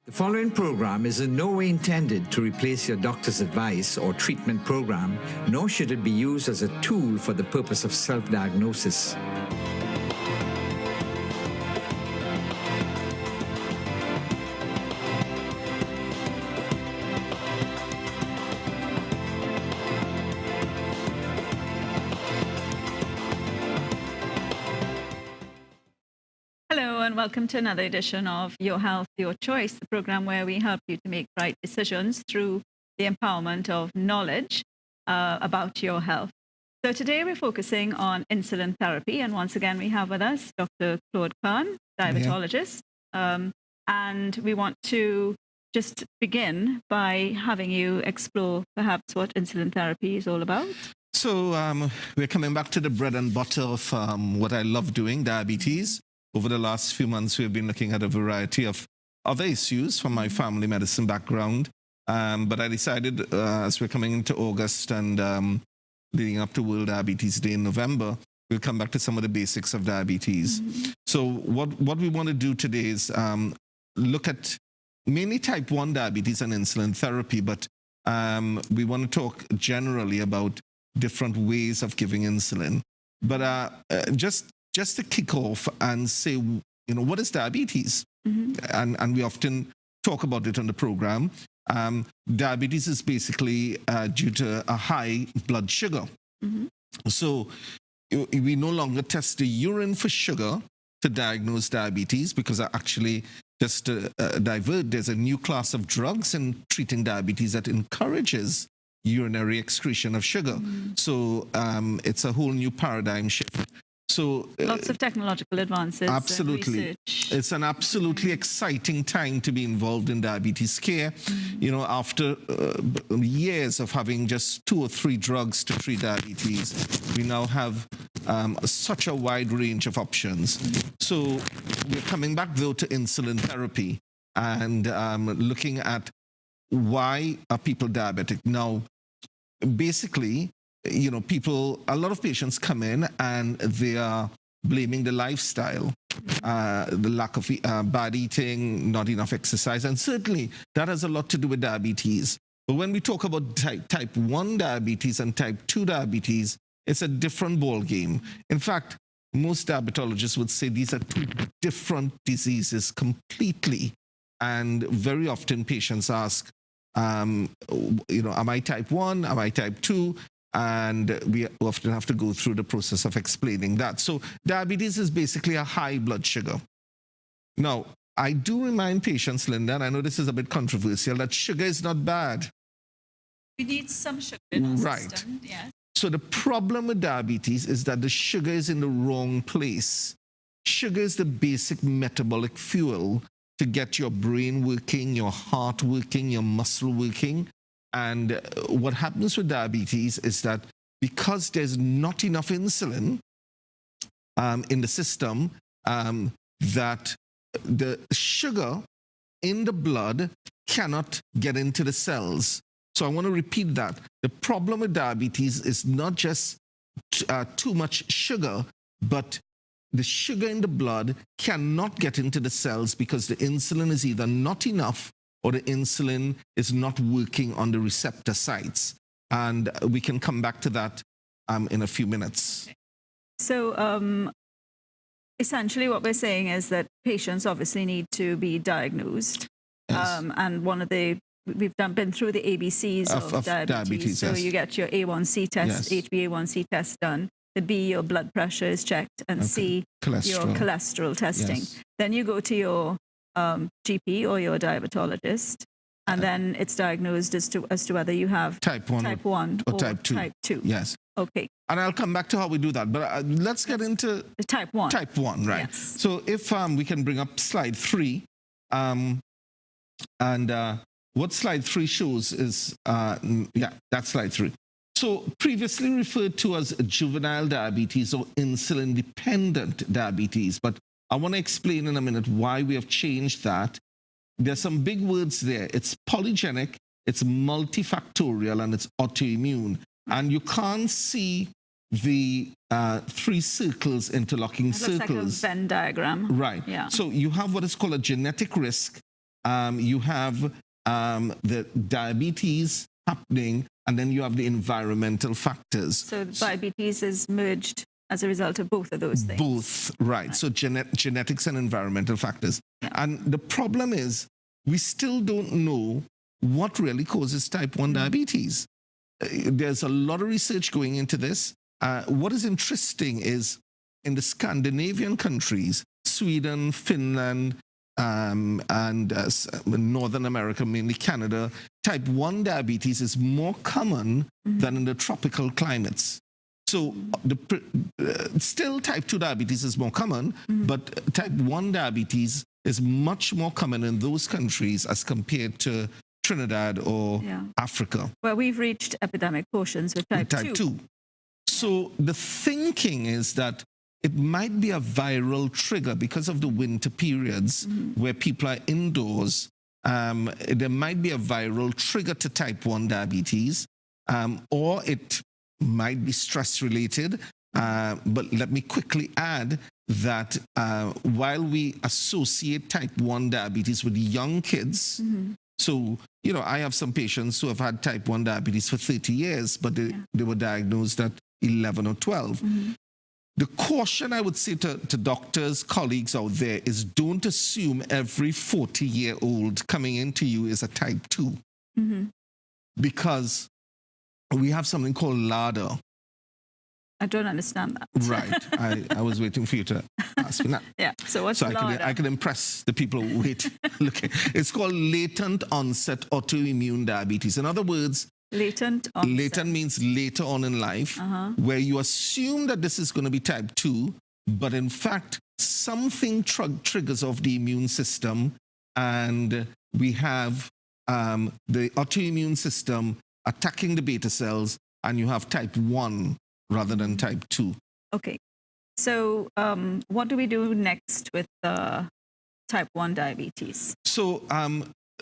The following program is in no way intended to replace your doctor's advice or treatment program, nor should it be used as a tool for the purpose of self-diagnosis. And welcome to another edition of Your Health, Your Choice, the program where we help you to make right decisions through the empowerment of knowledge about your health. So today we're focusing on insulin therapy. And once again, we have with us Dr. Claude Khan, diabetologist. And we want to just begin by having you explore perhaps what insulin therapy is all about. So we're coming back to the bread and butter of what I love doing, diabetes. Over the last few months, we've been looking at a variety of other issues from my family medicine background. But I decided as we're coming into August and leading up to World Diabetes Day in November, we'll come back to some of the basics of diabetes. So what we want to do today is look at mainly type 1 diabetes and insulin therapy, but we want to talk generally about different ways of giving insulin. But just to kick off and say, what is diabetes? And we often talk about it on the program. Diabetes is basically due to a high blood sugar. So we no longer test the urine for sugar to diagnose diabetes, because actually, just to divert, there's a new class of drugs in treating diabetes that encourages urinary excretion of sugar. So it's a whole new paradigm shift. So lots of technological advances. Absolutely. It's an absolutely exciting time to be involved in diabetes care. After years of having just 2 or 3 drugs to treat diabetes, we now have such a wide range of options. So we're coming back, though, to insulin therapy and looking at why are people diabetic. Now, basically, a lot of patients come in and they are blaming the lifestyle, the lack of bad eating, not enough exercise, and certainly that has a lot to do with diabetes. But when we talk about type 1 diabetes and type 2 diabetes, it's a different ball game. In fact, most diabetologists would say these are 2 different diseases completely. And very often patients ask, am I type 1? Am I type 2? And we often have to go through the process of explaining that. So diabetes is basically a high blood sugar. Now, I do remind patients, Linda, and I know this is a bit controversial, that sugar is not bad. We need some sugar in our system. Yes. So the problem with diabetes is that the sugar is in the wrong place. Sugar is the basic metabolic fuel to get your brain working, your heart working, your muscle working. And what happens with diabetes is that because there's not enough insulin in the system, that the sugar in the blood cannot get into the cells. So I want to repeat that. The problem with diabetes is not just too much sugar, but the sugar in the blood cannot get into the cells because the insulin is either not enough or the insulin is not working on the receptor sites. And we can come back to that in a few minutes. So essentially what we're saying is that patients obviously need to be diagnosed. Yes. And we've been through the ABCs of diabetes. So yes. You get your A1C test, Yes. HbA1C test done. The B, your blood pressure is checked, and C, your cholesterol testing. Yes. Then you go to your GP or your diabetologist, and then it's diagnosed as to whether you have type 1 or type 2. Type 2. Yes. Okay. And I'll come back to how we do that. But let's get into the type 1. Type 1, right. Yes. So if we can bring up slide 3. What slide 3 shows is, that's slide 3. So previously referred to as juvenile diabetes or insulin-dependent diabetes. But I want to explain in a minute why we have changed that. There's some big words there. It's polygenic, it's multifactorial, and it's autoimmune. And you can't see the 3 circles interlocking circles. Looks like a Venn diagram. Right. Yeah. So you have what is called a genetic risk you have the diabetes happening, and then you have the environmental factors. So diabetes is merged as a result of both of those things. Both, right. So genetics and environmental factors. Yeah. And the problem is we still don't know what really causes type 1 diabetes. There's a lot of research going into this. What is interesting is in the Scandinavian countries, Sweden, Finland, and Northern America, mainly Canada, type 1 diabetes is more common than in the tropical climates. So still type 2 diabetes is more common, but type 1 diabetes is much more common in those countries as compared to Trinidad or Africa. Well, we've reached epidemic portions with type 2. So the thinking is that it might be a viral trigger because of the winter periods where people are indoors. There might be a viral trigger to type 1 diabetes, or it might be stress related. But let me quickly add that while we associate type 1 diabetes with young kids, so, you know, I have some patients who have had type 1 diabetes for 30 years, but they were diagnosed at 11 or 12. The caution I would say to doctors, colleagues out there is don't assume every 40-year-old coming into you is a type 2. Because we have something called LADA. I don't understand that. Right. I was waiting for you to ask me that. Yeah. So what's LADA? I can impress the people who wait. Look, it's called latent onset autoimmune diabetes. In other words, latent onset. Latent means later on in life, where you assume that this is going to be type 2, but in fact, something triggers off the immune system, and we have the autoimmune system attacking the beta cells, and you have type 1 rather than type 2. Okay. So what do we do next with type 1 diabetes? So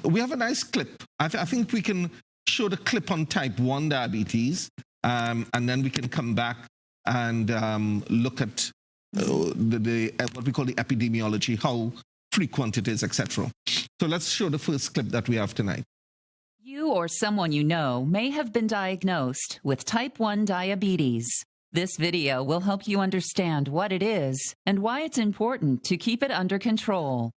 we have a nice clip. I think we can show the clip on type 1 diabetes, and then we can come back and look at what we call the epidemiology, how frequent it is, etc. So let's show the first clip that we have tonight. You or someone you know may have been diagnosed with type 1 diabetes. This video will help you understand what it is and why it's important to keep it under control.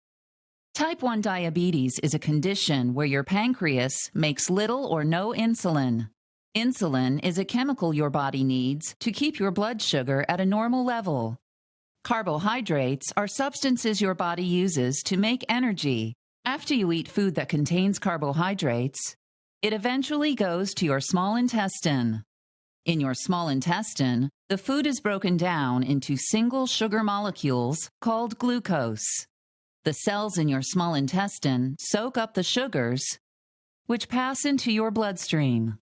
Type 1 diabetes is a condition where your pancreas makes little or no insulin. Insulin is a chemical your body needs to keep your blood sugar at a normal level. Carbohydrates are substances your body uses to make energy. After you eat food that contains carbohydrates, it eventually goes to your small intestine. In your small intestine, the food is broken down into single sugar molecules called glucose. The cells in your small intestine soak up the sugars, which pass into your bloodstream.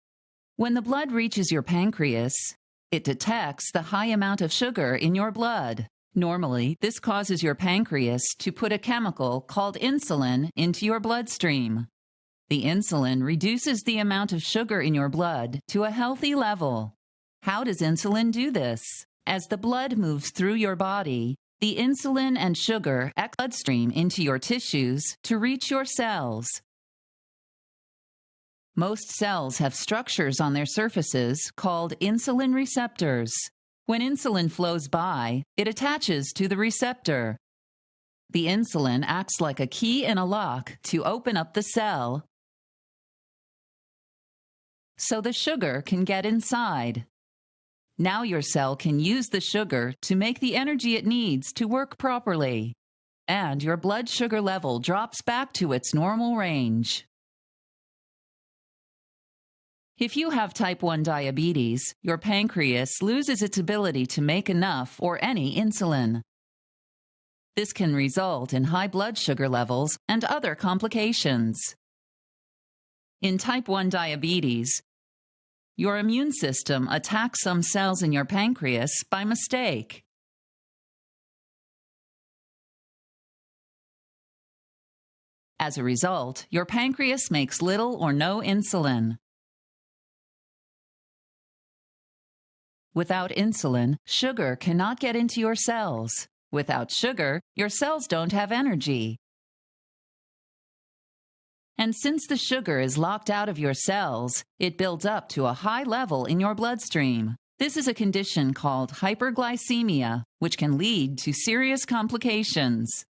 When the blood reaches your pancreas, it detects the high amount of sugar in your blood. Normally, this causes your pancreas to put a chemical called insulin into your bloodstream. The insulin reduces the amount of sugar in your blood to a healthy level. How does insulin do this? As the blood moves through your body, the insulin and sugar act bloodstream into your tissues to reach your cells. Most cells have structures on their surfaces called insulin receptors. When insulin flows by, it attaches to the receptor. The insulin acts like a key in a lock to open up the cell, so the sugar can get inside. Now your cell can use the sugar to make the energy it needs to work properly, and your blood sugar level drops back to its normal range. If you have type 1 diabetes, your pancreas loses its ability to make enough or any insulin. This can result in high blood sugar levels and other complications. In type 1 diabetes, your immune system attacks some cells in your pancreas by mistake. As a result, your pancreas makes little or no insulin. Without insulin, sugar cannot get into your cells. Without sugar, your cells don't have energy. And since the sugar is locked out of your cells, it builds up to a high level in your bloodstream. This is a condition called hyperglycemia, which can lead to serious complications.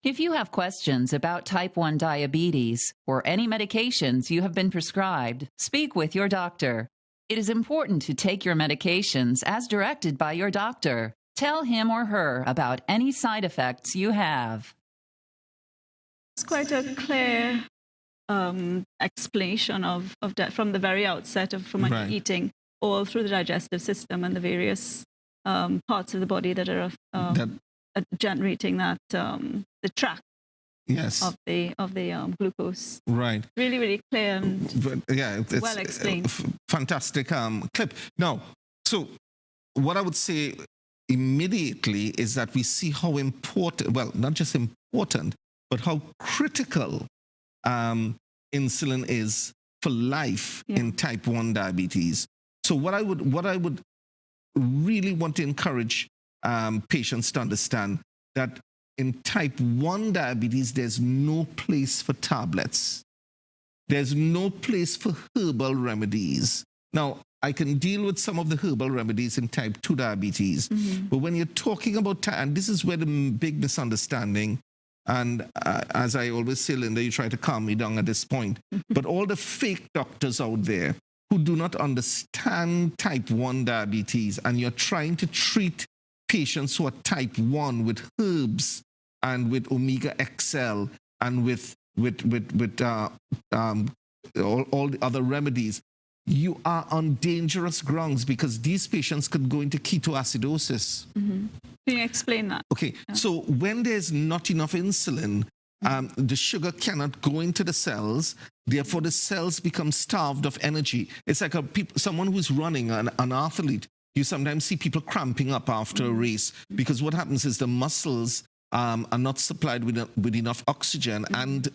If you have questions about type 1 diabetes or any medications you have been prescribed, speak with your doctor. It is important to take your medications as directed by your doctor. Tell him or her about any side effects you have. It's quite a clear explanation of that from the very outset of from Right. eating all through the digestive system and the various parts of the body that are generating that the track Yes. of the glucose. Right. Really, really clear and But, yeah, it's well explained. Fantastic clip. Now, so what I would say immediately is that we see how important, well, not just important, but how critical insulin is for life in type 1 diabetes. So what I would really want to encourage patients to understand that in type 1 diabetes, there's no place for tablets. There's no place for herbal remedies. Now, I can deal with some of the herbal remedies in type 2 diabetes, but when you're talking about, and this is where the big misunderstanding, and as I always say, Linda, you try to calm me down at this point, but all the fake doctors out there who do not understand type 1 diabetes, and you're trying to treat patients who are type 1 with herbs and with omega XL and with all the other remedies, you are on dangerous grounds because these patients could go into ketoacidosis. Can you explain that? Okay, so when there's not enough insulin, the sugar cannot go into the cells. Therefore, the cells become starved of energy. It's like someone who's running, an athlete. You sometimes see people cramping up after a race because what happens is the muscles are not supplied with enough oxygen and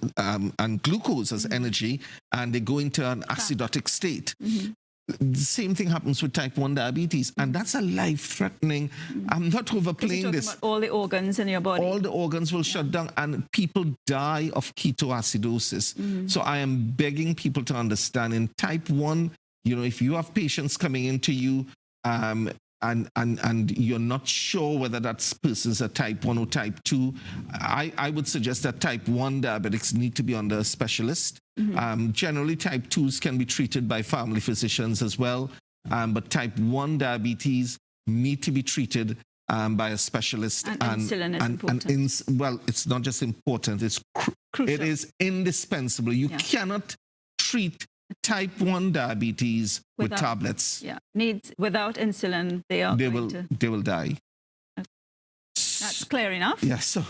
glucose as energy, and they go into an acidotic state. The same thing happens with type 1 diabetes, and that's a life-threatening. I'm not overplaying this. About all the organs in your body. All the organs will shut down, and people die of ketoacidosis. So I am begging people to understand in type 1, if you have patients coming into you and you're not sure whether that person's a type 1 or type 2, I would suggest that type 1 diabetics need to be under a specialist. Generally, type 2s can be treated by family physicians as well, but type 1 diabetes need to be treated by a specialist. And insulin is important. Well, it's not just important, it's Crucial. it is indispensable. You cannot treat type 1 diabetes with tablets. Without insulin, they will die. That's clear enough. Yes. So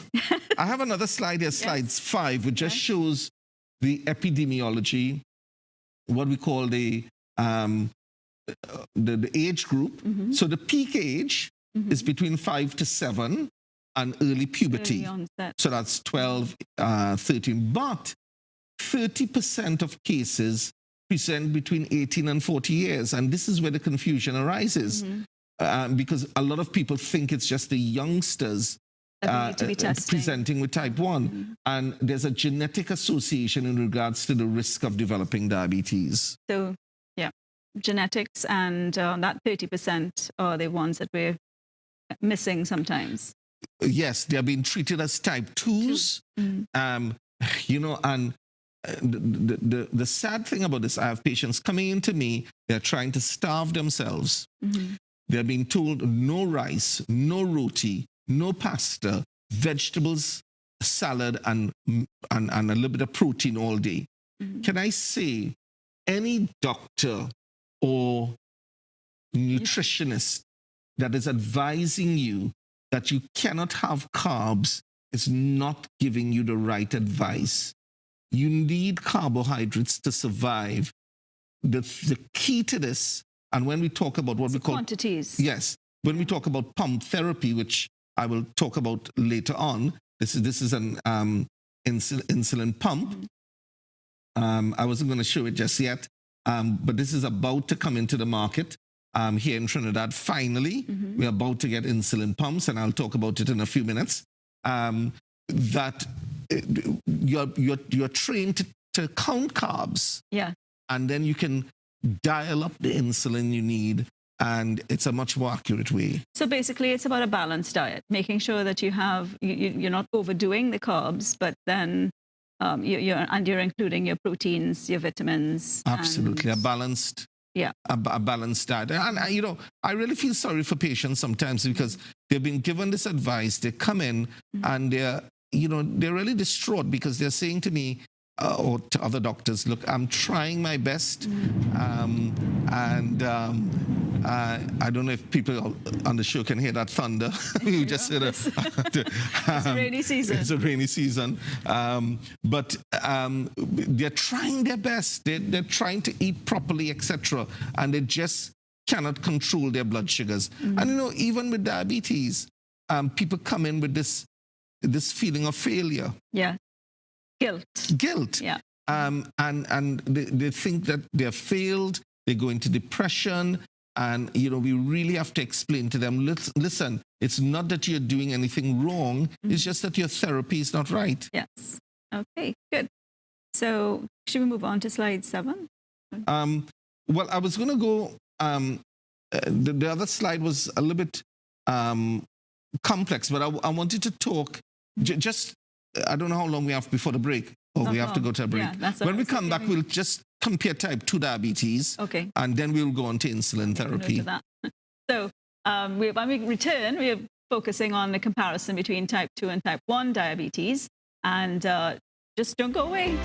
I have another slide here, slide 5, which just shows the epidemiology, what we call the age group. So the peak age is between 5 to 7 and early puberty. So that's 12, 13. But 30% of cases present between 18 and 40 years. And this is where the confusion arises. Because a lot of people think it's just the youngsters presenting with type 1. And there's a genetic association in regards to the risk of developing diabetes. So, genetics and that 30% are the ones that we're missing sometimes. Yes, they are being treated as type 2s. And the sad thing about this, I have patients coming into me, they're trying to starve themselves. They're being told no rice, no roti, no pasta, vegetables, salad, and a little bit of protein all day. Can I say any doctor or nutritionist that is advising you that you cannot have carbs is not giving you the right advice. You need carbohydrates to survive. The key to this, and when we talk about what we call quantities. Yes, when we talk about pump therapy, which I will talk about later on, this is an insulin pump. I wasn't going to show it just yet, but this is about to come into the market here in Trinidad. Finally, we're about to get insulin pumps, and I'll talk about it in a few minutes. That you're trained to count carbs. Yeah. And then you can dial up the insulin you need, and it's a much more accurate way. So basically, it's about a balanced diet, making sure that you're not overdoing the carbs, but then you're including your proteins, your vitamins. Absolutely, a balanced diet. And I really feel sorry for patients sometimes because they've been given this advice. They come in and they're really distraught because they're saying to me, or to other doctors, look, I'm trying my best, I don't know if people on the show can hear that thunder. You just said it's a rainy season. It's a rainy season, but they're trying their best. They're trying to eat properly, etc., and they just cannot control their blood sugars. And even with diabetes, people come in with this feeling of failure. Yeah. Guilt. Yeah. And they think that they're failed, they go into depression, and, we really have to explain to them, listen, it's not that you're doing anything wrong, it's just that your therapy is not right. Yes. Okay, good. So should we move on to slide 7? Well, I was going to go, the other slide was a little bit complex, but I wanted to talk just... I don't know how long we have before the break. We have to go to a break. Yeah, when we come back, we'll just compare type 2 diabetes. Okay. And then we'll go on to insulin therapy. So when we return, we're focusing on the comparison between type 2 and type 1 diabetes. And just don't go away.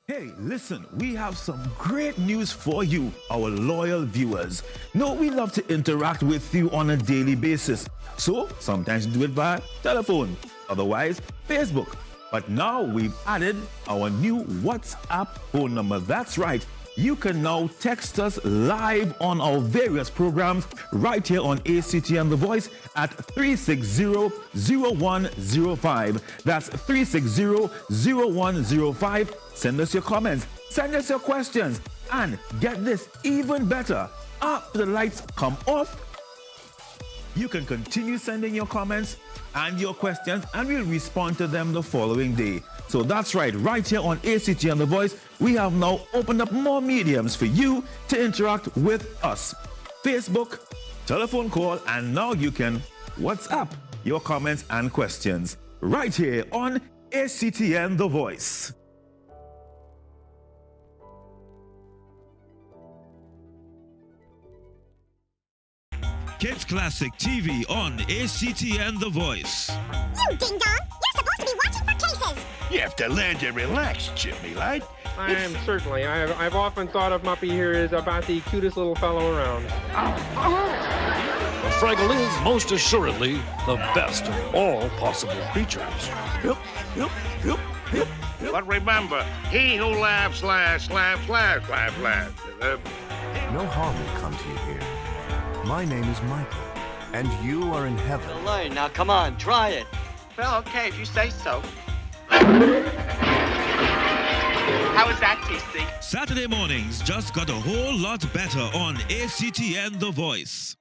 Hey, listen, we have some great news for you, our loyal viewers. We love to interact with you on a daily basis. So sometimes do it via telephone, otherwise Facebook. But now we've added our new WhatsApp phone number. That's right. You can now text us live on our various programs right here on ACTN The Voice at 360-0105. That's 360-0105. Send us your comments, send us your questions, and get this, even better, after the lights come off, you can continue sending your comments and your questions, and we'll respond to them the following day. So that's right here on ACT and The Voice, we have now opened up more mediums for you to interact with us. Facebook, telephone call, and now you can WhatsApp your comments and questions right here on ACTN The Voice. Kids Classic TV on ACTN The Voice. You ding-dong! You're supposed to be watching for cases! You have to learn to relax, Jimmy, lad. I am certainly. I've often thought of Muppy here as about the cutest little fellow around. Fraggle is most assuredly the best of all possible creatures. Yep. But remember, he who laughs last, laughs last, laughs last. No harm will come to you here. My name is Michael, and you are in heaven. Elaine, now come on, try it. Well, okay, if you say so. How was that, TC? Saturday mornings just got a whole lot better on ACTN The Voice.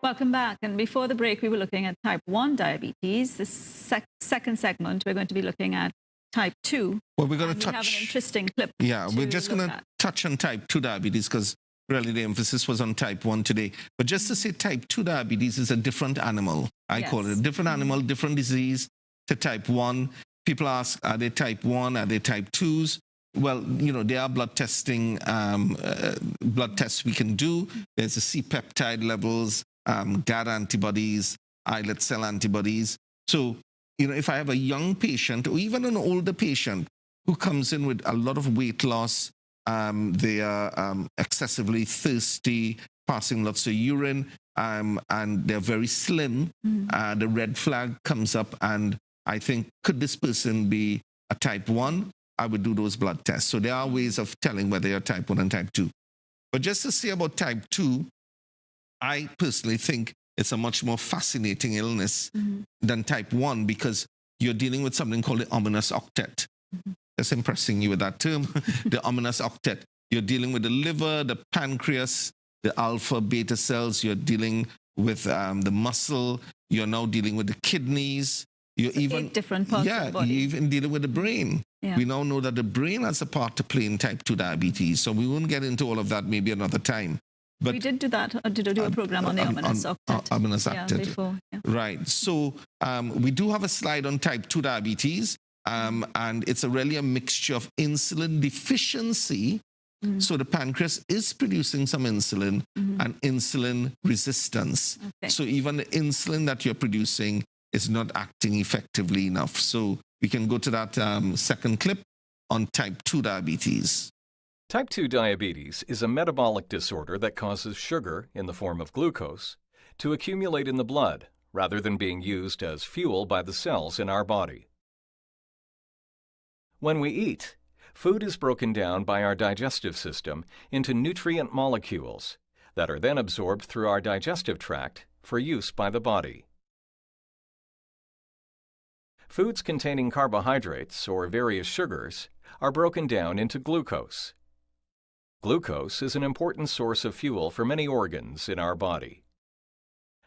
Welcome back. And before the break, we were looking at type 1 diabetes. This second segment, we're going to be looking at type 2. Well, we're going to touch... We have an interesting clip. Yeah, we're just going to touch on type 2 diabetes because really the emphasis was on type 1 today. But just to say type 2 diabetes is a different animal. I call it a different animal, different disease to type 1. People ask, are they type 1? Are they type 2s? Well, there are blood testing, blood tests we can do. There's the C-peptide levels, GAD antibodies, islet cell antibodies. So, if I have a young patient or even an older patient who comes in with a lot of weight loss, they are excessively thirsty, passing lots of urine, and they're very slim, the red flag comes up, and I think, could this person be a type 1? I would do those blood tests. So there are ways of telling whether you're type 1 and type 2. But just to say about type 2, I personally think it's a much more fascinating illness than type 1 because you're dealing with something called the ominous octet. Just impressing you with that term, the ominous octet. You're dealing with the liver, the pancreas, the alpha, beta cells. You're dealing with the muscle. You're now dealing with the kidneys. You're so even 8 different parts of the body. You're even dealing with the brain. Yeah. We now know that the brain has a part to play in type 2 diabetes. So we won't get into all of that maybe another time. But we did do that. Did do a program on the ominous octet. Ominous octet. Yeah, before. Yeah. Right. So we do have a slide on type 2 diabetes, and it's really a mixture of insulin deficiency. So the pancreas is producing some insulin and insulin resistance. Okay. So even the insulin that you're producing is not acting effectively enough. So we can go to that second clip on type 2 diabetes. Type 2 diabetes is a metabolic disorder that causes sugar, in the form of glucose, to accumulate in the blood rather than being used as fuel by the cells in our body. When we eat, food is broken down by our digestive system into nutrient molecules that are then absorbed through our digestive tract for use by the body. Foods containing carbohydrates or various sugars are broken down into glucose. Glucose is an important source of fuel for many organs in our body.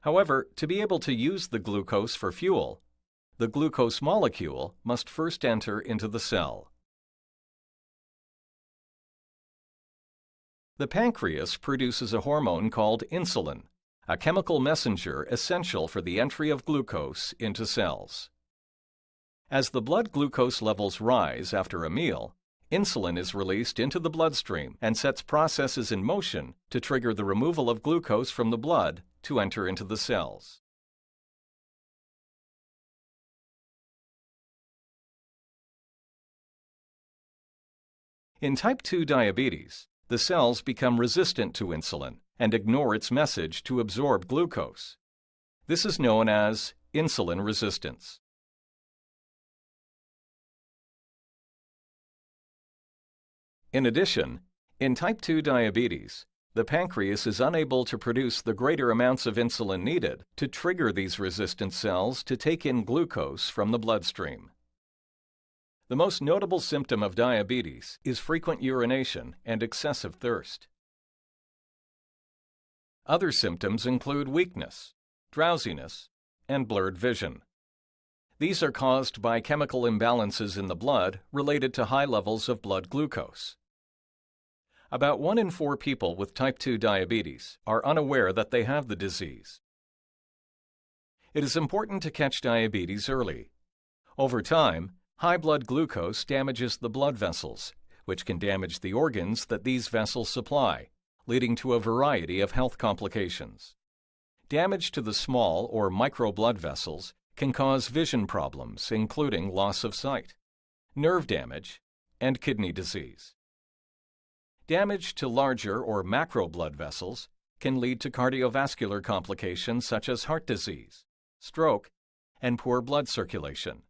However, to be able to use the glucose for fuel, the glucose molecule must first enter into the cell. The pancreas produces a hormone called insulin, a chemical messenger essential for the entry of glucose into cells. As the blood glucose levels rise after a meal, insulin is released into the bloodstream and sets processes in motion to trigger the removal of glucose from the blood to enter into the cells. In type 2 diabetes, the cells become resistant to insulin and ignore its message to absorb glucose. This is known as insulin resistance. In addition, in type 2 diabetes, the pancreas is unable to produce the greater amounts of insulin needed to trigger these resistant cells to take in glucose from the bloodstream. The most notable symptom of diabetes is frequent urination and excessive thirst. Other symptoms include weakness, drowsiness, and blurred vision. These are caused by chemical imbalances in the blood related to high levels of blood glucose. About 1 in 4 people with type 2 diabetes are unaware that they have the disease. It is important to catch diabetes early. Over time, high blood glucose damages the blood vessels, which can damage the organs that these vessels supply, leading to a variety of health complications. Damage to the small or micro blood vessels can cause vision problems, including loss of sight, nerve damage, and kidney disease. Damage to larger or macro blood vessels can lead to cardiovascular complications such as heart disease, stroke, and poor blood circulation.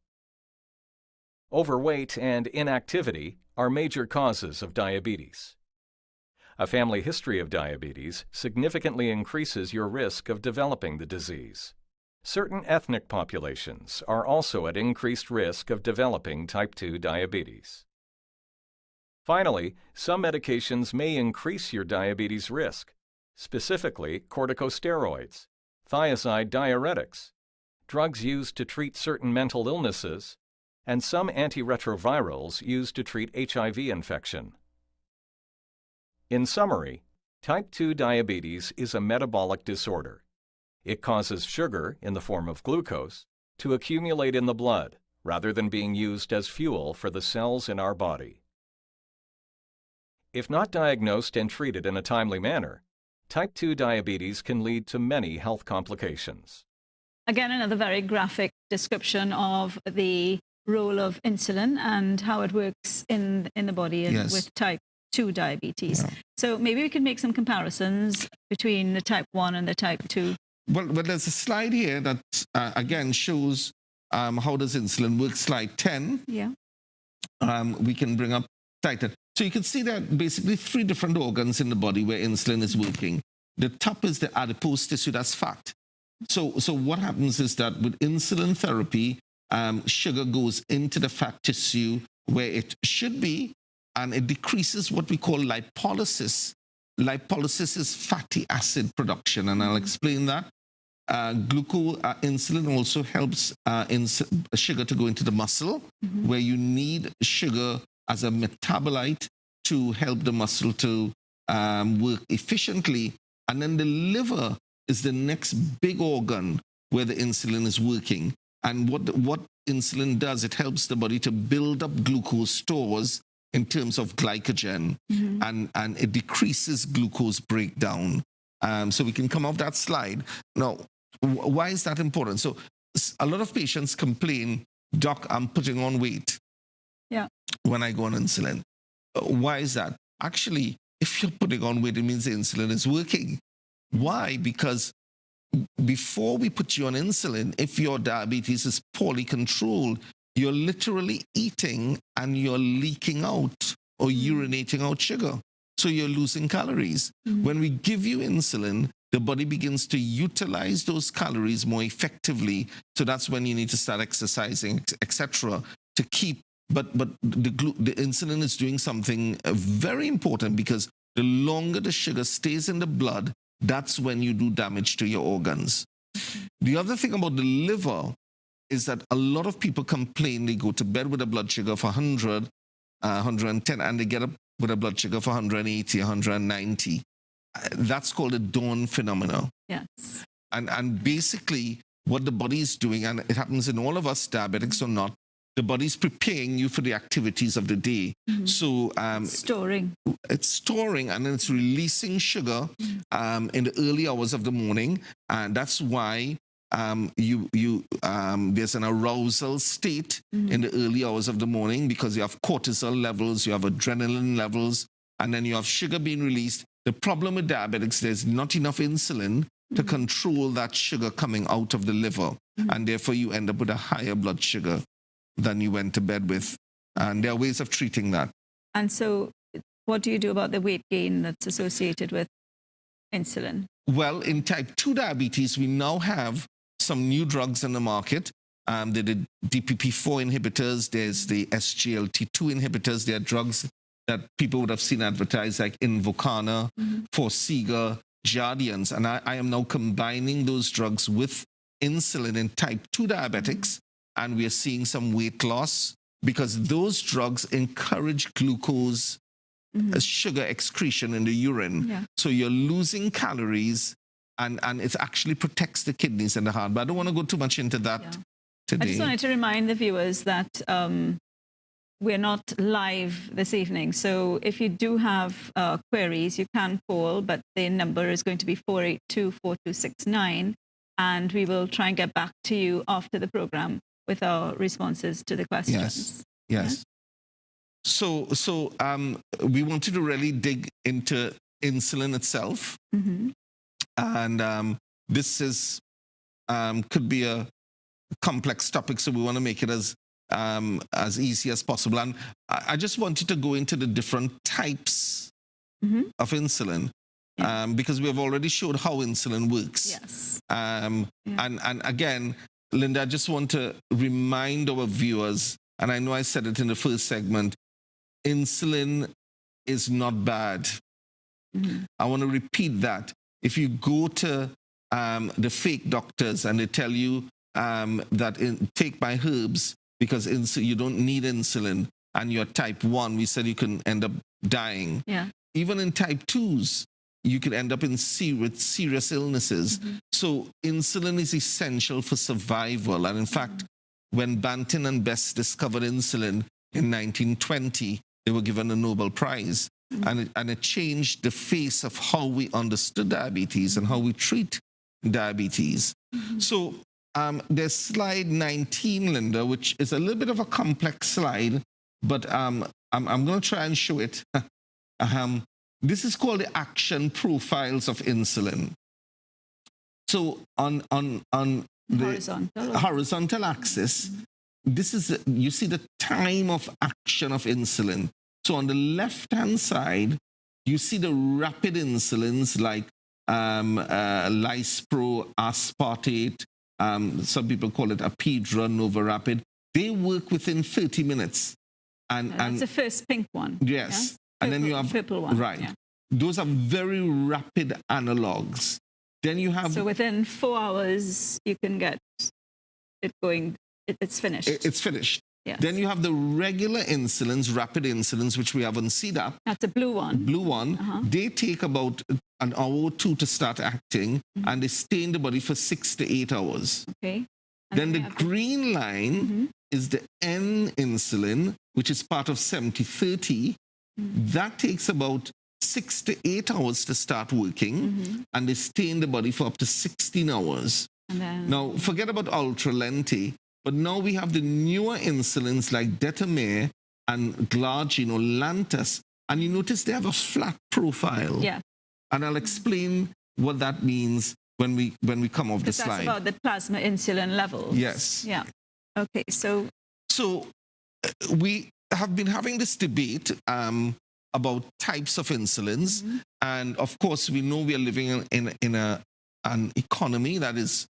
Overweight and inactivity are major causes of diabetes. A family history of diabetes significantly increases your risk of developing the disease. Certain ethnic populations are also at increased risk of developing type 2 diabetes. Finally, some medications may increase your diabetes risk, specifically corticosteroids, thiazide diuretics, drugs used to treat certain mental illnesses, and some antiretrovirals used to treat HIV infection. In summary, type 2 diabetes is a metabolic disorder. It causes sugar, in the form of glucose, to accumulate in the blood rather than being used as fuel for the cells in our body. If not diagnosed and treated in a timely manner, type 2 diabetes can lead to many health complications. Again, another very graphic description of the role of insulin and how it works in the body with type 2 diabetes. Yeah. So maybe we can make some comparisons between the type 1 and the type 2. Well, there's a slide here that, again, shows how does insulin work. Slide 10. Yeah. We can bring up slide 10. So you can see that basically 3 different organs in the body where insulin is working. The top is the adipose tissue, that's fat. So what happens is that with insulin therapy, sugar goes into the fat tissue where it should be, and it decreases what we call lipolysis. Lipolysis is fatty acid production, and I'll explain that. Insulin also helps sugar to go into the muscle, where you need sugar as a metabolite to help the muscle to work efficiently. And then the liver is the next big organ where the insulin is working. And what insulin does, it helps the body to build up glucose stores in terms of glycogen, and it decreases glucose breakdown. So we can come off that slide. Now, why is that important? So a lot of patients complain, Doc, I'm putting on weight when I go on insulin. Why is that? Actually, if you're putting on weight, it means the insulin is working. Why? Because before we put you on insulin, if your diabetes is poorly controlled, you're literally eating and you're leaking out or urinating out sugar. So you're losing calories. When we give you insulin, the body begins to utilize those calories more effectively. So that's when you need to start exercising, etc., to keep. But the insulin is doing something very important, because the longer the sugar stays in the blood, that's when you do damage to your organs. The other thing about the liver is that a lot of people complain they go to bed with a blood sugar of 100, 110, and they get up with a blood sugar of 180, 190. That's called a dawn phenomenon. Yes. And basically what the body is doing, and it happens in all of us, diabetics or not, the body's preparing you for the activities of the day. So storing. It's storing, and then it's releasing sugar in the early hours of the morning, and that's why there's an arousal state in the early hours of the morning, because you have cortisol levels, you have adrenaline levels, and then you have sugar being released. The problem with diabetics, there's not enough insulin to control that sugar coming out of the liver, and therefore you end up with a higher blood sugar than you went to bed with. And there are ways of treating that. And so what do you do about the weight gain that's associated with insulin? Well, in type 2 diabetes, we now have some new drugs in the market. They're the DPP-4 inhibitors. There's the SGLT2 inhibitors. There are drugs that people would have seen advertised, like Invokana, Forxiga, Jardiance. And I am now combining those drugs with insulin in type 2 diabetics. And we are seeing some weight loss, because those drugs encourage glucose, sugar excretion in the urine. So you're losing calories, and it actually protects the kidneys and the heart. But I don't want to go too much into that today. I just wanted to remind the viewers that we're not live this evening. So if you do have queries, you can call, but the number is going to be 482-4269, and we will try and get back to you after the program with our responses to the questions. Yes. So we wanted to really dig into insulin itself, and this is could be a complex topic, so we want to make it as easy as possible. And I just wanted to go into the different types of insulin, because we have already showed how insulin works. Yes. And again, Linda, I just want to remind our viewers, and I know I said it in the first segment, insulin is not bad. I want to repeat that. If you go to the fake doctors and they tell you that take my herbs because you don't need insulin, and you're type 1, we said you can end up dying. Even in type 2s, you could end up with serious illnesses. So insulin is essential for survival. And in fact, when Banting and Best discovered insulin in 1920, they were given a Nobel Prize. And it changed the face of how we understood diabetes and how we treat diabetes. So there's slide 19, Linda, which is a little bit of a complex slide, but I'm going to try and show it. This is called the action profiles of insulin. So on the horizontal axis, this is you see the time of action of insulin. So on the left-hand side, you see the rapid insulins like Lispro, aspartate, some people call it Apidra, Novorapid. They work within 30 minutes. And that's the first pink one. Yes. Yeah? And then you have purple one. Right. Yeah. Those are very rapid analogs. Then you have... So within 4 hours, you can get it going, it's finished. It's finished. Yes. Then you have the regular insulins, rapid insulins, which we haven't seen that. That's a blue one. Blue one. They take about an hour or two to start acting, and they stay in the body for 6 to 8 hours. Okay. Then the green line is the N insulin, which is part of 70-30. That takes about 6 to 8 hours to start working, and they stay in the body for up to 16 hours. And then... Now, forget about ultra lente, but now we have the newer insulins like Detamir and Glargine or Lantus, and you notice they have a flat profile. Yeah. And I'll explain what that means when we come off the slide. That's about the plasma insulin levels. Yes. Yeah. Okay, so we have been having this debate about types of insulins, and of course we know we are living in an economy that is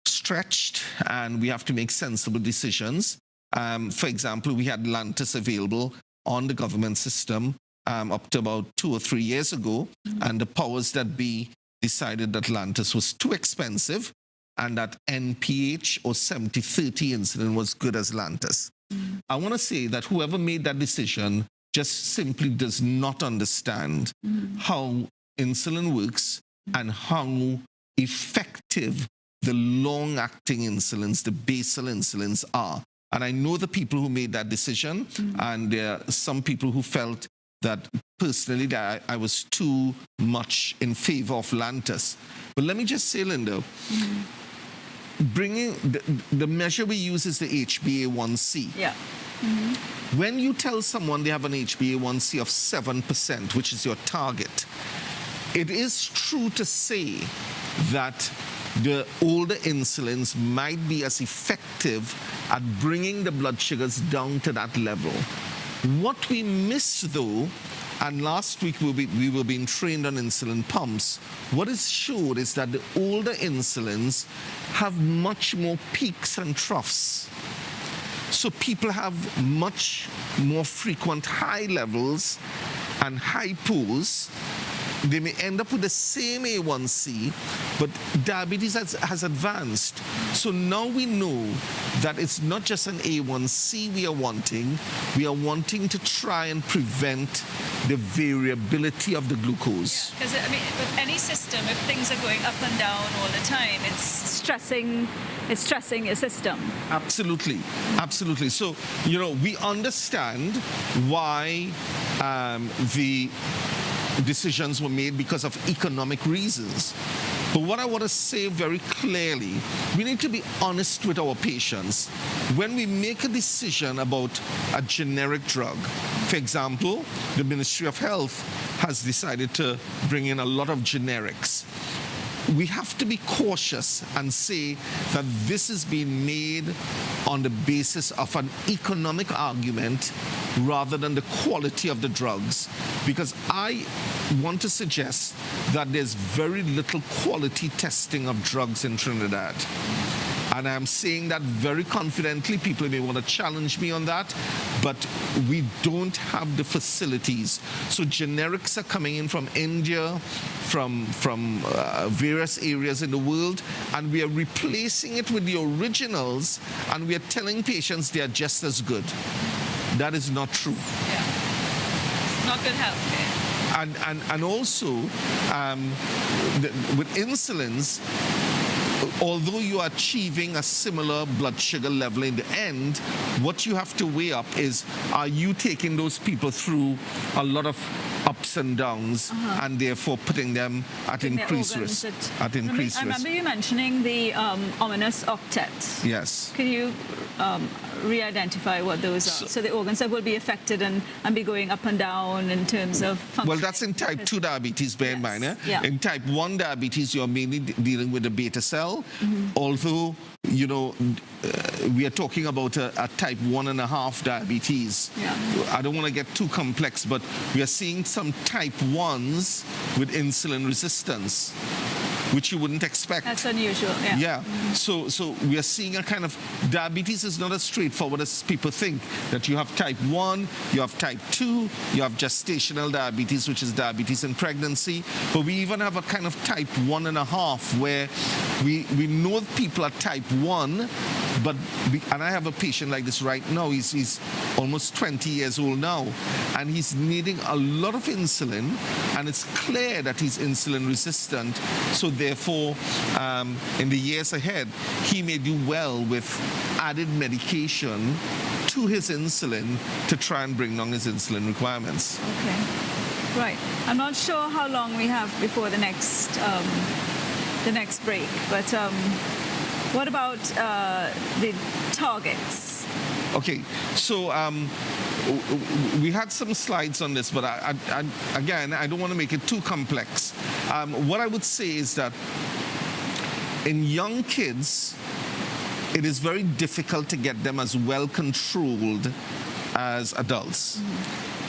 stretched, and we have to make sensible decisions. For example, we had Lantus available on the government system up to about 2 or 3 years ago, and the powers that be decided that Lantus was too expensive and that NPH or 70-30 insulin was good as Lantus. I want to say that whoever made that decision just simply does not understand how insulin works and how effective the long-acting insulins, the basal insulins are. And I know the people who made that decision, and there are some people who felt that personally that I was too much in favor of Lantus. But let me just say, Linda, bringing the measure we use is the HbA1c. Yeah. When you tell someone they have an HbA1c of 7%, which is your target, it is true to say that the older insulins might be as effective at bringing the blood sugars down to that level. What we miss, though, and last week we were being trained on insulin pumps, what is showed is that the older insulins have much more peaks and troughs. So people have much more frequent high levels and hypos. They may end up with the same A1C, but diabetes has advanced. So now we know that it's not just an A1C we are wanting to try and prevent the variability of the glucose. Because, I mean, with any system, if things are going up and down all the time, it's stressing your system. Absolutely, absolutely. So, you know, we understand why the decisions were made because of economic reasons. But what I want to say very clearly, we need to be honest with our patients. When we make a decision about a generic drug, for example, the Ministry of Health has decided to bring in a lot of generics. We have to be cautious and say that this is being made on the basis of an economic argument rather than the quality of the drugs. Because I want to suggest that there's very little quality testing of drugs in Trinidad. And I'm saying that very confidently. People may want to challenge me on that, but we don't have the facilities. So generics are coming in from India, from various areas in the world, and we are replacing it with the originals, and we are telling patients they are just as good. That is not true. Yeah. Not good health. And also, with insulins, although you are achieving a similar blood sugar level in the end, what you have to weigh up is, are you taking those people through a lot of ups and downs and therefore putting them at increased risk? I remember you mentioning the ominous octets. Yes. Can you re-identify what those are? So the organs that will be affected and be going up and down in terms of function. Well, that's in type 2 diabetes, bear in mind. Yeah. In type 1 diabetes, you're mainly dealing with the beta cell, although, you know, we are talking about a type 1.5 diabetes. Yeah. I don't want to get too complex, but we are seeing some type 1s with insulin resistance. which you wouldn't expect. That's unusual, yeah. Yeah. So we are seeing a kind of diabetes is not as straightforward as people think, that you have type 1, you have type 2, you have gestational diabetes, which is diabetes in pregnancy, but we even have a kind of type 1.5 where we know people are type 1, but and I have a patient like this right now. He's almost 20 years old now, and he's needing a lot of insulin, and it's clear that he's insulin resistant. So therefore, in the years ahead, he may do well with added medication to his insulin to try and bring down his insulin requirements. Okay, right. I'm not sure how long we have before the next break, but what about the targets? Okay, so we had some slides on this, but again, I don't want to make it too complex. What I would say is that in young kids, it is very difficult to get them as well controlled as adults.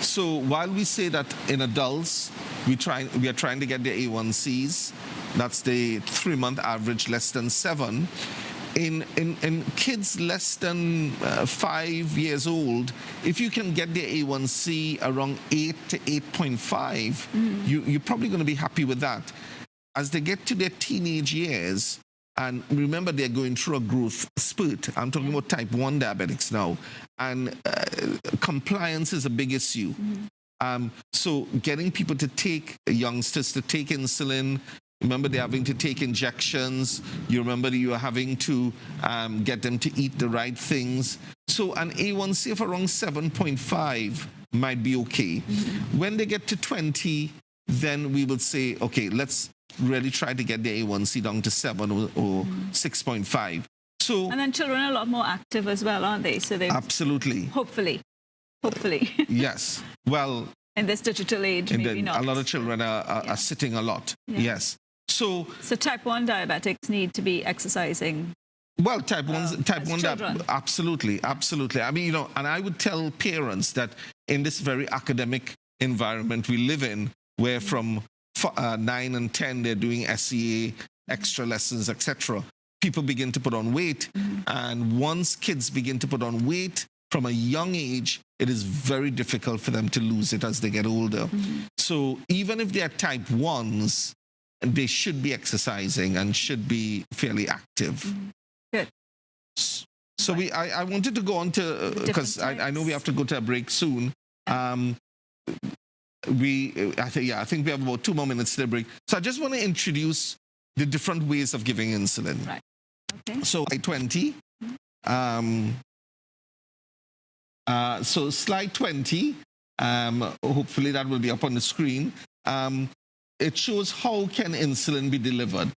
So while we say that in adults, we are trying to get the A1Cs, that's the 3-month average less than 7. In kids less than 5 years old, if you can get the A1C around 8 to 8.5, you're probably going to be happy with that. As they get to their teenage years, and remember they're going through a growth spurt. I'm talking about type 1 diabetics now, and compliance is a big issue. So getting people to take, youngsters to take insulin. Remember, they're having to take injections. You remember that you are having to get them to eat the right things. So an A1C of around 7.5 might be okay. When they get to 20, then we will say, okay, let's really try to get the A1C down to 7 or 6.5. So, and then children are a lot more active as well, aren't they? So they absolutely. Hopefully. Yes. Well, in this digital age, maybe not. A lot of children are sitting a lot. Yes. So type 1 diabetics need to be exercising. Well, type 1, absolutely. I mean, and I would tell parents that in this very academic environment we live in, where from 9 and 10 they're doing SEA, extra lessons, etc., people begin to put on weight. And once kids begin to put on weight from a young age, it is very difficult for them to lose it as they get older. So even if they are type 1s, they should be exercising and should be fairly active. Good. So I wanted to go on to, because I know we have to go to a break soon. I think we have about 2 more minutes to the break. So I just want to introduce the different ways of giving insulin. Right. Okay. So slide 20. So slide 20, hopefully that will be up on the screen. It shows how can insulin be delivered.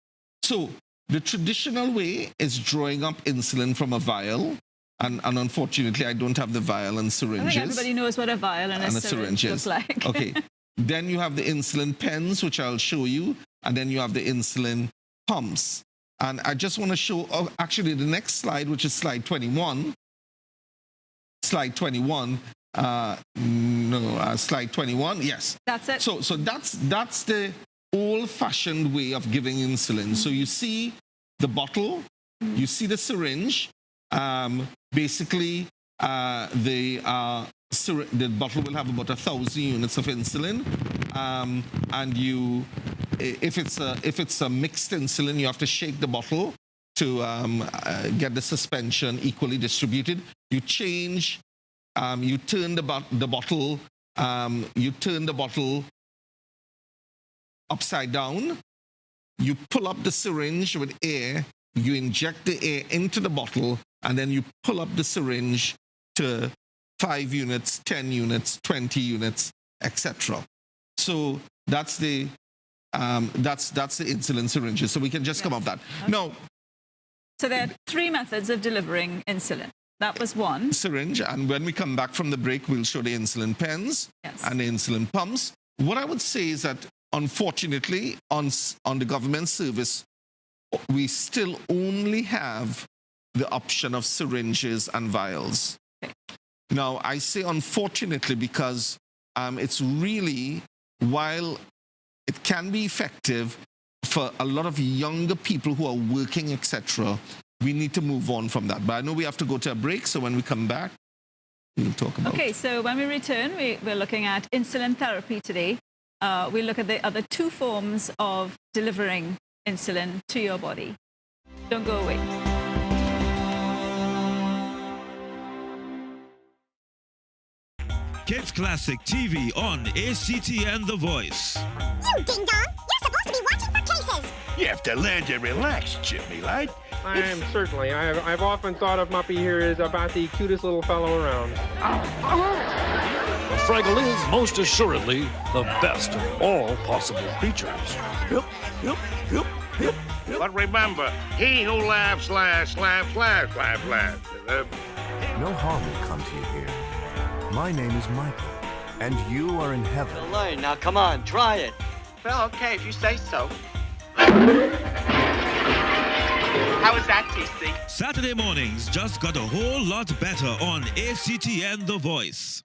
So the traditional way is drawing up insulin from a vial. And unfortunately, I don't have the vial and syringes. I think everybody knows what a vial and a syringe looks like. Okay. Then you have the insulin pens, which I'll show you. And then you have the insulin pumps. And I just want to show, actually, the next slide, which is slide 21. Slide 21. Slide 21. Yes. That's it. So that's the old-fashioned way of giving insulin. So you see the bottle, you see the syringe. Basically, the bottle will have about 1,000 units of insulin, and if it's a mixed insulin, you have to shake the bottle to get the suspension equally distributed. You change. You turn the bottle. You turn the bottle upside down. You pull up the syringe with air. You inject the air into the bottle, and then you pull up the syringe to 5 units, 10 units, 20 units, etc. So that's the insulin syringes. So we can just come off that. Okay. Now, so there are 3 methods of delivering insulin. That was one. Syringe, and when we come back from the break, we'll show the insulin pens and the insulin pumps. What I would say is that, unfortunately, on the government service, we still only have the option of syringes and vials. Okay. Now, I say unfortunately because it's really, while it can be effective, for a lot of younger people who are working, etc., we need to move on from that. But I know we have to go to a break, so when we come back, we'll talk about Okay, so when we return, we're looking at insulin therapy today. We'll look at the other two forms of delivering insulin to your body. Don't go away. Kids Classic TV on ACTN The Voice. You ding-dong! You're supposed to be watching for cases! You have to learn to relax, Jimmy, lad. I am certainly. I've often thought of Muppy here as about the cutest little fellow around. Fraggle is most assuredly the best of all possible creatures. Yep, yep, yep, yep, yep. But remember, he who laughs last, laughs last, laughs last. No harm will come to you here. My name is Michael, and you are in heaven. Elaine, now come on, try it. Well, okay, if you say so. How was that, TC? Saturday mornings just got a whole lot better on ACTN The Voice.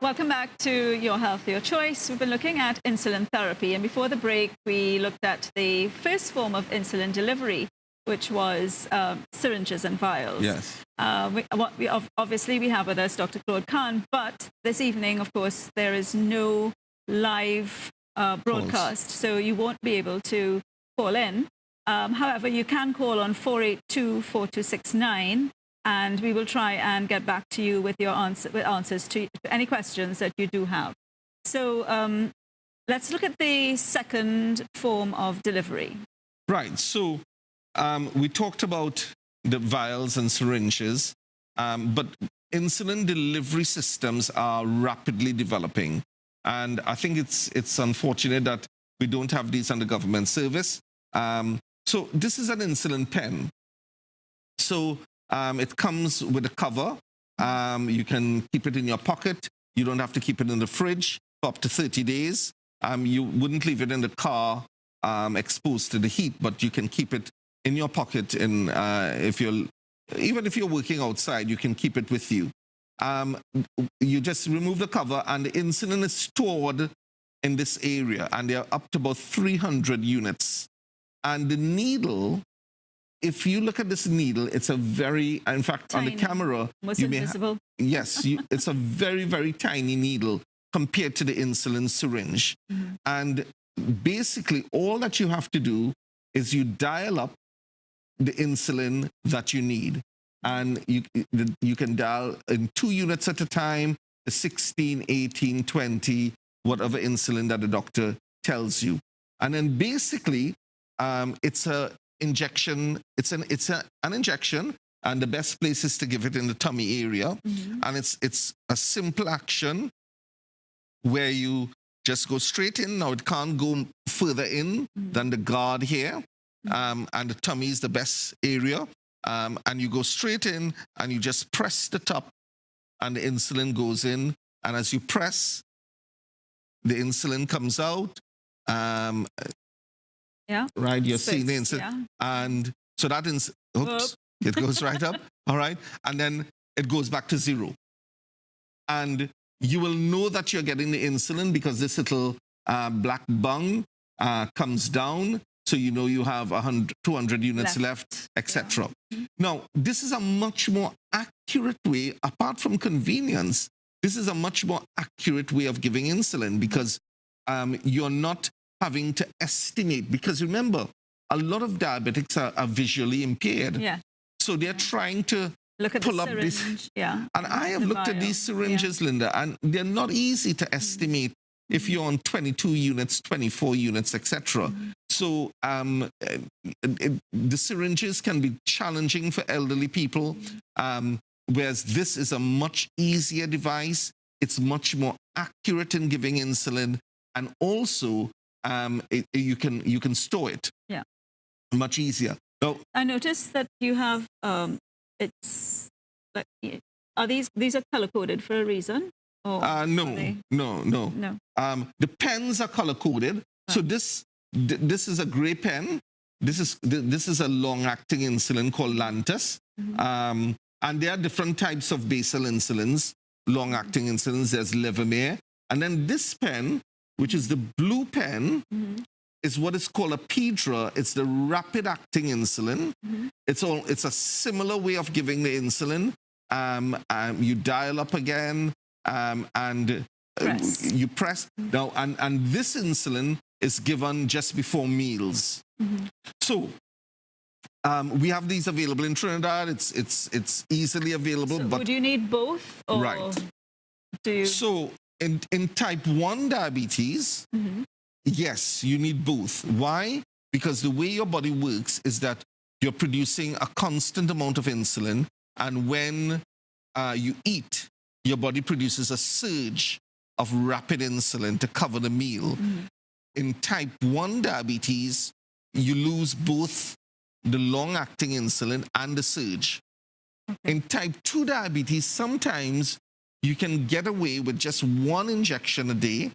Welcome back to Your Health, Your Choice. We've been looking at insulin therapy, and before the break, we looked at the first form of insulin delivery, which was syringes and vials. Yes. Obviously, we have with us Dr. Claude Khan, but this evening, of course, there is no live broadcast, so you won't be able to call in. However, you can call on 482-4269, and we will try and get back to you with your answers to any questions that you do have. So let's look at the second form of delivery. Right. So we talked about the vials and syringes, but insulin delivery systems are rapidly developing. And I think it's unfortunate that we don't have these under government service. So this is an insulin pen. So it comes with a cover. You can keep it in your pocket. You don't have to keep it in the fridge for up to 30 days. You wouldn't leave it in the car exposed to the heat, but you can keep it in your pocket. And even if you're working outside, you can keep it with you. You just remove the cover, and the insulin is stored in this area, and they are up to about 300 units. And the needle, if you look at this needle, it's a very, in fact, tiny. On the camera, you may invisible. Yes, it's a very, very tiny needle compared to the insulin syringe. Mm-hmm. And basically, all that you have to do is you dial up the insulin that you need. And you can dial in 2 units at a time, 16, 18, 20, whatever insulin that the doctor tells you. And then basically, it's an injection. It's an injection, and the best place is to give it in the tummy area. Mm-hmm. And it's a simple action where you just go straight in. Now it can't go further in than the guard here, and the tummy is the best area. And you go straight in, and you just press the top, and the insulin goes in. And as you press, the insulin comes out. Yeah. Right, you're seeing the insulin. Yeah. And so that it goes right up. All right. And then it goes back to 0. And you will know that you're getting the insulin because this little black bung comes down. So you know you have 200 units left, etc. Yeah. Now, this is a much more accurate way, apart from convenience, this is a much more accurate way of giving insulin because you're not having to estimate. Because remember, a lot of diabetics are visually impaired. Yeah. So they're trying to pull up this. Yeah. And I have looked at these syringes, Linda, and they're not easy to estimate if you're on 22 units, 24 units, etc. So the syringes can be challenging for elderly people, whereas this is a much easier device. It's much more accurate in giving insulin, and also you can store it. Yeah, much easier. So, I noticed that you have it's like, are these are color coded for a reason? No. The pens are color coded. So this is a gray pen. This is a long-acting insulin called Lantus. And there are different types of basal insulins, long-acting insulins. There's Levemir, And then this pen, which is the blue pen, is what is called a PEDRA. It's the rapid-acting insulin. It's a similar way of giving the insulin. You dial up again, and you press. Now, and this insulin is given just before meals. So we have these available in Trinidad. It's easily available. So but would you need both? Or right. Do you... So in type 1 diabetes, yes, you need both. Why? Because the way your body works is that you're producing a constant amount of insulin, and when you eat, your body produces a surge of rapid insulin to cover the meal. In type 1 diabetes, you lose both the long-acting insulin and the surge. In type 2 diabetes, sometimes you can get away with just one injection a day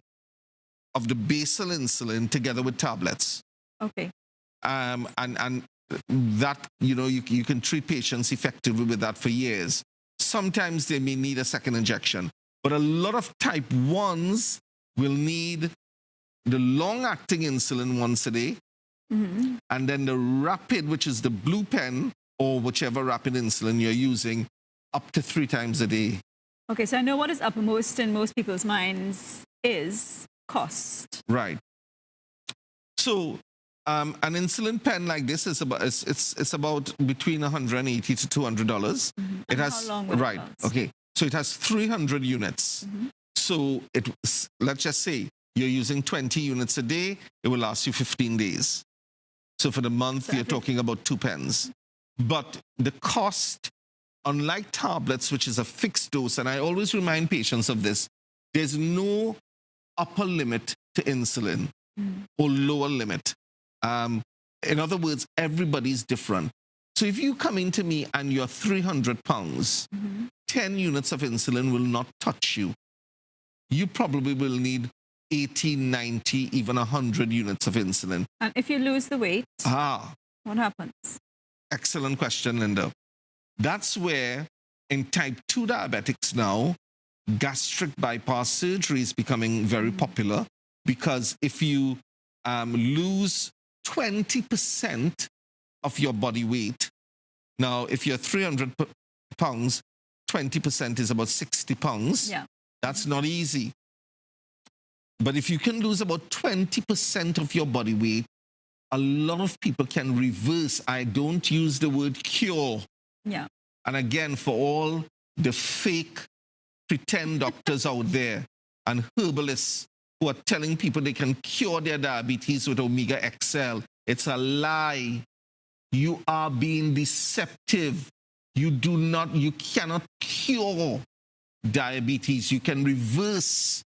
of the basal insulin together with tablets. Okay. And that, you can treat patients effectively with that for years. Sometimes they may need a second injection. But a lot of type 1s will need the long-acting insulin once a day, and then the rapid, which is the blue pen, or whichever rapid insulin you're using, up to 3 times a day. Okay, so I know what is uppermost in most people's minds is cost. Right. So an insulin pen like this is about it's about between $180 to $200. It has how long will it right. last? Okay. So it has 300 units. So let's just say you're using 20 units a day. It will last you 15 days. So for the month, you're talking about 2 pens. But the cost, unlike tablets, which is a fixed dose, and I always remind patients of this, there's no upper limit to insulin or lower limit. In other words, everybody's different. So if you come into me and you're 300 pounds, 10 units of insulin will not touch you. You probably will need 80, 90, even 100 units of insulin. And if you lose the weight, what happens? Excellent question, Linda. That's where in type 2 diabetics now, gastric bypass surgery is becoming very popular, because if you lose 20% of your body weight, now if you're 300 pounds, 20% is about 60 pounds. Yeah. That's not easy. But if you can lose about 20% of your body weight, a lot of people can reverse. I don't use the word cure. Yeah. And again, for all the fake pretend doctors out there and herbalists who are telling people they can cure their diabetes with Omega XL, it's a lie. You are being deceptive. You cannot cure diabetes. You can reverse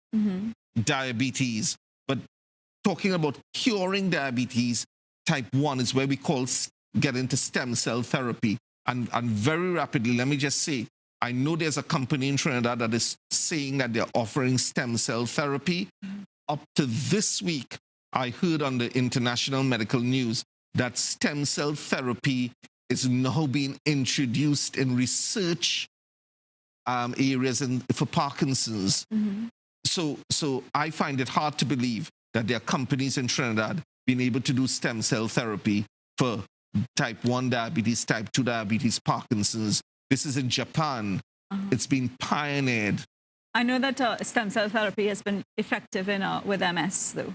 diabetes. But talking about curing diabetes, type 1 is where we get into stem cell therapy. And very rapidly, let me just say, I know there's a company in Trinidad that is saying that they're offering stem cell therapy. Up to this week, I heard on the international medical news that stem cell therapy is now being introduced in research areas for Parkinson's. So I find it hard to believe that there are companies in Trinidad being able to do stem cell therapy for type 1 diabetes, type 2 diabetes, Parkinson's. This is in Japan. It's been pioneered. I know that stem cell therapy has been effective with MS, though.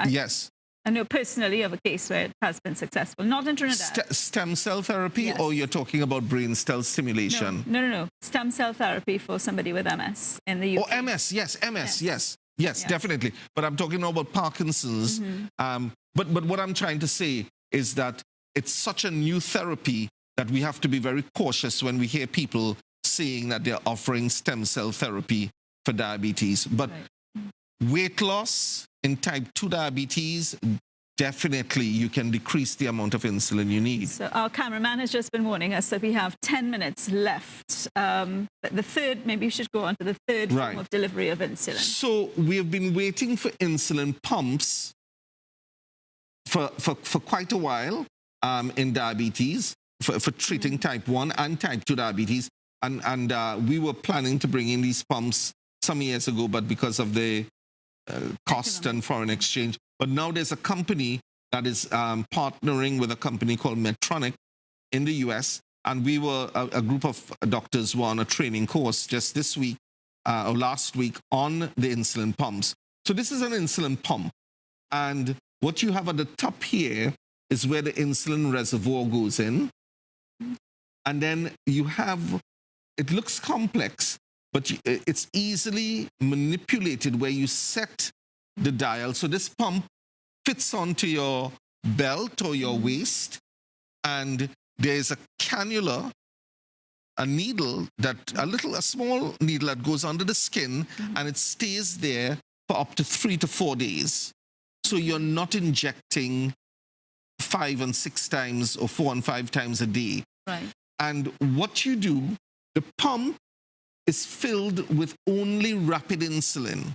Yes. I know personally of a case where it has been successful. Not in Trinidad. Stem cell therapy, yes. Or you're talking about brain cell stimulation? No. Stem cell therapy for somebody with MS in the UK. Oh, MS, yes, definitely. But I'm talking now about Parkinson's. But what I'm trying to say is that it's such a new therapy that we have to be very cautious when we hear people saying that they're offering stem cell therapy for diabetes. But weight loss in type 2 diabetes, definitely you can decrease the amount of insulin you need. So our cameraman has just been warning us that we have 10 minutes left. The third, maybe we should go on to the third form of delivery of insulin. So we have been waiting for insulin pumps for quite a while in diabetes, for treating type 1 and type 2 diabetes. And we were planning to bring in these pumps some years ago, but because of the cost and foreign exchange. But now there's a company that is partnering with a company called Medtronic in the US. And we were, a group of doctors were on a training course just this week or last week on the insulin pumps. So this is an insulin pump. And what you have at the top here is where the insulin reservoir goes in. And then you have, it looks complex, but it's easily manipulated where you set the dial. So this pump fits onto your belt or your waist, and there's a cannula, a needle a small needle that goes under the skin, and it stays there for up to 3 to 4 days. So you're not injecting 5 and 6 times or 4 and 5 times a day. Right. And what you do, the pump is filled with only rapid insulin.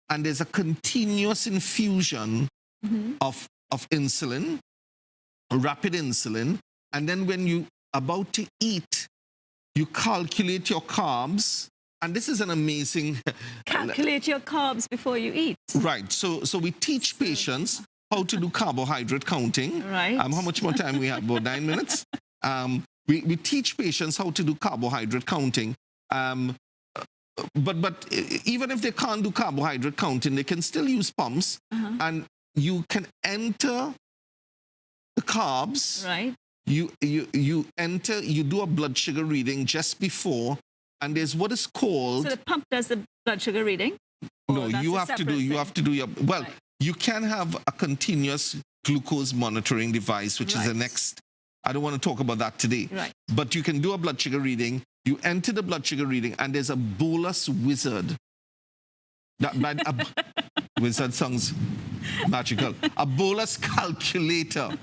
And there's a continuous infusion of insulin, rapid insulin. And then when you're about to eat, you calculate your carbs. And this is an amazing... Calculate your carbs before you eat. Right. So we teach patients how to do carbohydrate counting. Right. How much more time we have? About 9 minutes. We teach patients how to do carbohydrate counting. But even if they can't do carbohydrate counting, they can still use pumps. And you can enter the carbs. Right. You do a blood sugar reading just before, and there's what is called... So the pump does the blood sugar reading? No, you have to do your... Well, right. You can have a continuous glucose monitoring device, which is the next... I don't want to talk about that today. Right. But you can do a blood sugar reading. You enter the blood sugar reading, and there's a bolus wizard. Wizard sounds magical. A bolus calculator.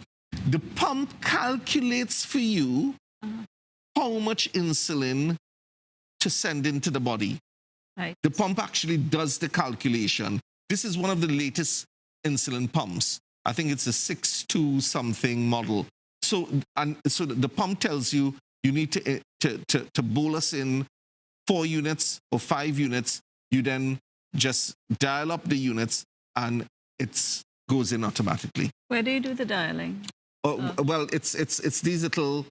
The pump calculates for you how much insulin to send into the body. Right. The pump actually does the calculation. This is one of the latest insulin pumps. I think it's a 6.2 something model. So the pump tells you need to bolus in 4 units or 5 units. You then just dial up the units, and it goes in automatically. Where do you do the dialing? Well, it's these little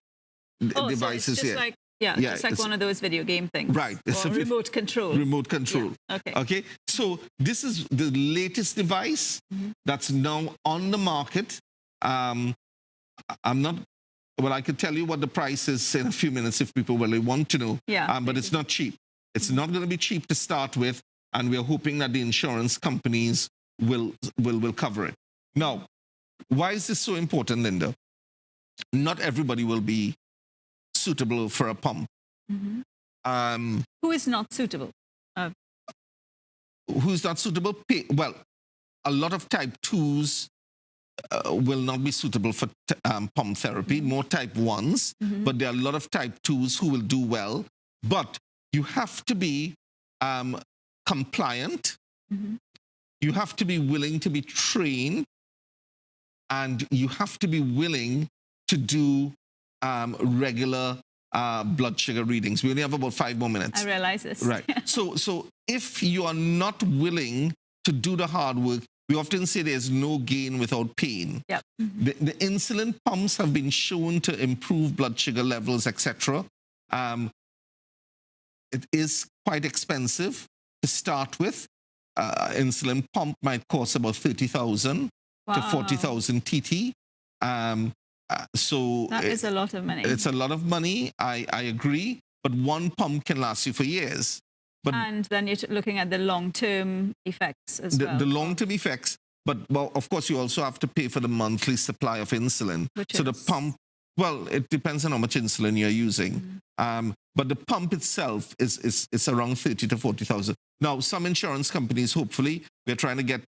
devices so it's just here. Like, just like one of those video game things. Right. It's remote control. Remote control. Yeah. Okay. So this is the latest device that's now on the market. I could tell you what the price is in a few minutes if people really want to know. Yeah. But it's not cheap. It's not going to be cheap to start with, and we're hoping that the insurance companies will cover it. Now, why is this so important, Linda? Not everybody will be suitable for a pump. Who is not suitable? Who's not suitable? Well, a lot of type 2s will not be suitable for pump therapy, more type 1s, but there are a lot of type 2s who will do well. But you have to be compliant. You have to be willing to be trained, and you have to be willing to do regular blood sugar readings. We only have about 5 more minutes. I realize this. Right. So if you are not willing to do the hard work, we often say there's no gain without pain. Yep. The insulin pumps have been shown to improve blood sugar levels, etc. It is quite expensive to start with. Insulin pump might cost about 30,000 to 40,000 TT. So that is a lot of money. It's a lot of money. I agree. But one pump can last you for years. And then you're looking at the long-term effects as well. The long-term effects. But, well, of course, you also have to pay for the monthly supply of insulin. The pump, well, it depends on how much insulin you're using. But the pump itself is around 30 to 40,000. Now, some insurance companies, hopefully, we're trying to get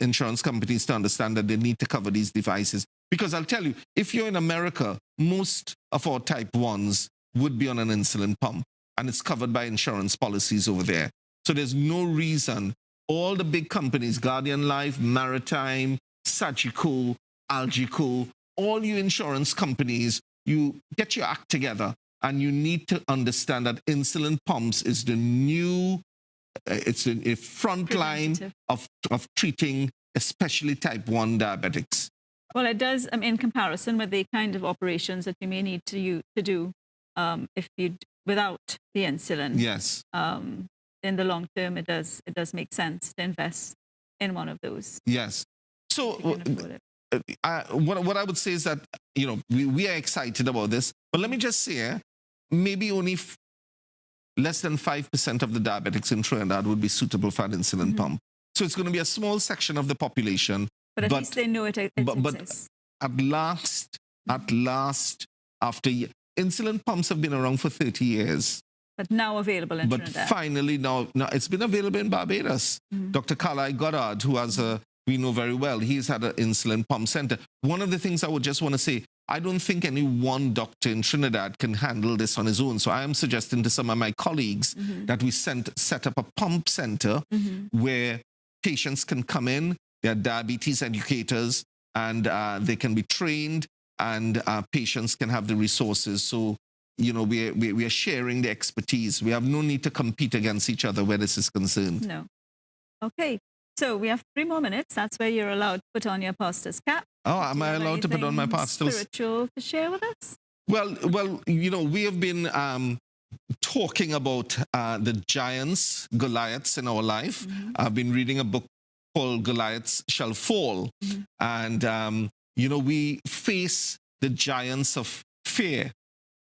insurance companies to understand that they need to cover these devices. Because I'll tell you, if you're in America, most of our type 1s would be on an insulin pump, and it's covered by insurance policies over there. So there's no reason. All the big companies, Guardian Life, Maritime, Sagicor, Algico, all you insurance companies, you get your act together, and you need to understand that insulin pumps is the new it's a front line of treating especially type 1 diabetics. Well, it does, in comparison with the kind of operations that you may need to do if you without the insulin. Yes. In the long term, it does make sense to invest in one of those. Yes. So what I would say is that, you know, we are excited about this, but let me just say, maybe only less than 5% of the diabetics in Trinidad would be suitable for an insulin pump. So it's going to be a small section of the population. But at least they know it exists. But at last, after insulin pumps have been around for 30 years. But now available in Trinidad. But finally, now it's been available in Barbados. Dr. Carly Goddard, who has we know very well, he's had an insulin pump center. One of the things I would just want to say, I don't think any one doctor in Trinidad can handle this on his own. So I am suggesting to some of my colleagues that we set up a pump center where patients can come in, they're diabetes educators, and they can be trained, and patients can have the resources. So, you know, we are sharing the expertise. We have no need to compete against each other where this is concerned. No. Okay. So we have 3 more minutes. That's where you're allowed to put on your pastor's cap. Oh, am I allowed to put on my pastor's? Spiritual to share with us? Well, you know, we have been talking about the giants, Goliaths in our life. I've been reading a book called Goliaths Shall Fall. And, you know, we face the giants of fear.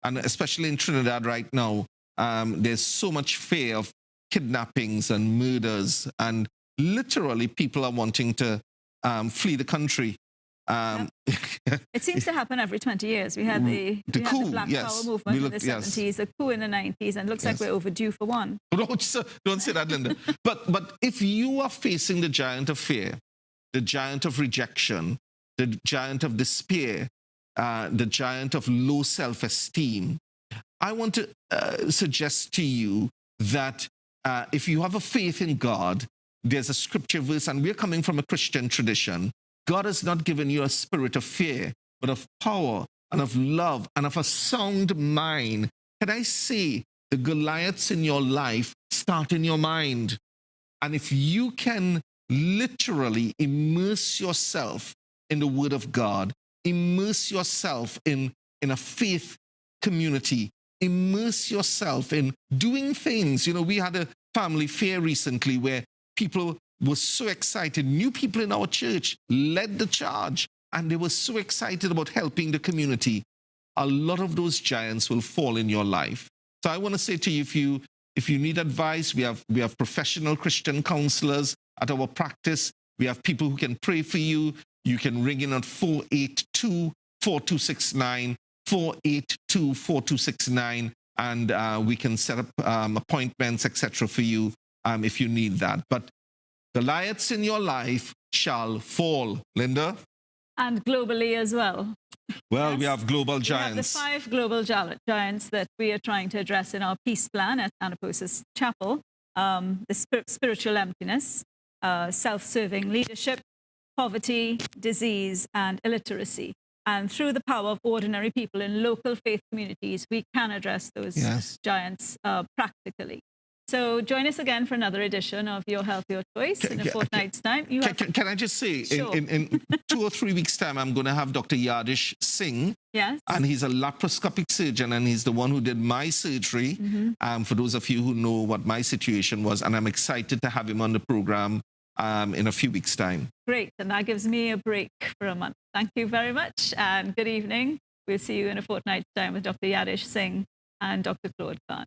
And especially in Trinidad right now, there's so much fear of kidnappings and murders. And literally people are wanting to flee the country. It seems to happen every 20 years. We had the coup, the Black Power movement in the 70s, a coup in the 90s, and it looks like we're overdue for one. Don't say that, Linda. But if you are facing the giant of fear, the giant of rejection, the giant of despair, the giant of low self-esteem, I want to suggest to you that if you have a faith in God, there's a scripture verse, and we're coming from a Christian tradition. God has not given you a spirit of fear, but of power and of love and of a sound mind. Can I say the Goliaths in your life start in your mind? And if you can literally immerse yourself in the Word of God, immerse yourself in a faith community, immerse yourself in doing things. You know, we had a family fair recently where people were so excited. New people in our church led the charge, and they were so excited about helping the community. A lot of those giants will fall in your life. So I want to say to you, if you need advice, we have professional Christian counselors at our practice. We have people who can pray for you. You can ring in at 482-4269, 482-4269, and we can set up appointments, etc., for you if you need that. But Goliaths in your life shall fall. Linda? And globally as well. Well, yes. We have global giants. We have the 5 global giants that we are trying to address in our peace plan at Anapausis Chapel. The spiritual emptiness, self-serving leadership, poverty, disease, and illiteracy. And through the power of ordinary people in local faith communities, we can address those giants practically. So join us again for another edition of Your Health, Your Choice in a fortnight's time. Can I just say, sure. in 2 or 3 weeks' time, I'm going to have Dr. Yadish Singh. Yes. And he's a laparoscopic surgeon, and he's the one who did my surgery. For those of you who know what my situation was, and I'm excited to have him on the program in a few weeks' time. Great. And that gives me a break for a month. Thank you very much, and good evening. We'll see you in a fortnight's time with Dr. Yadish Singh and Dr. Claude Khan.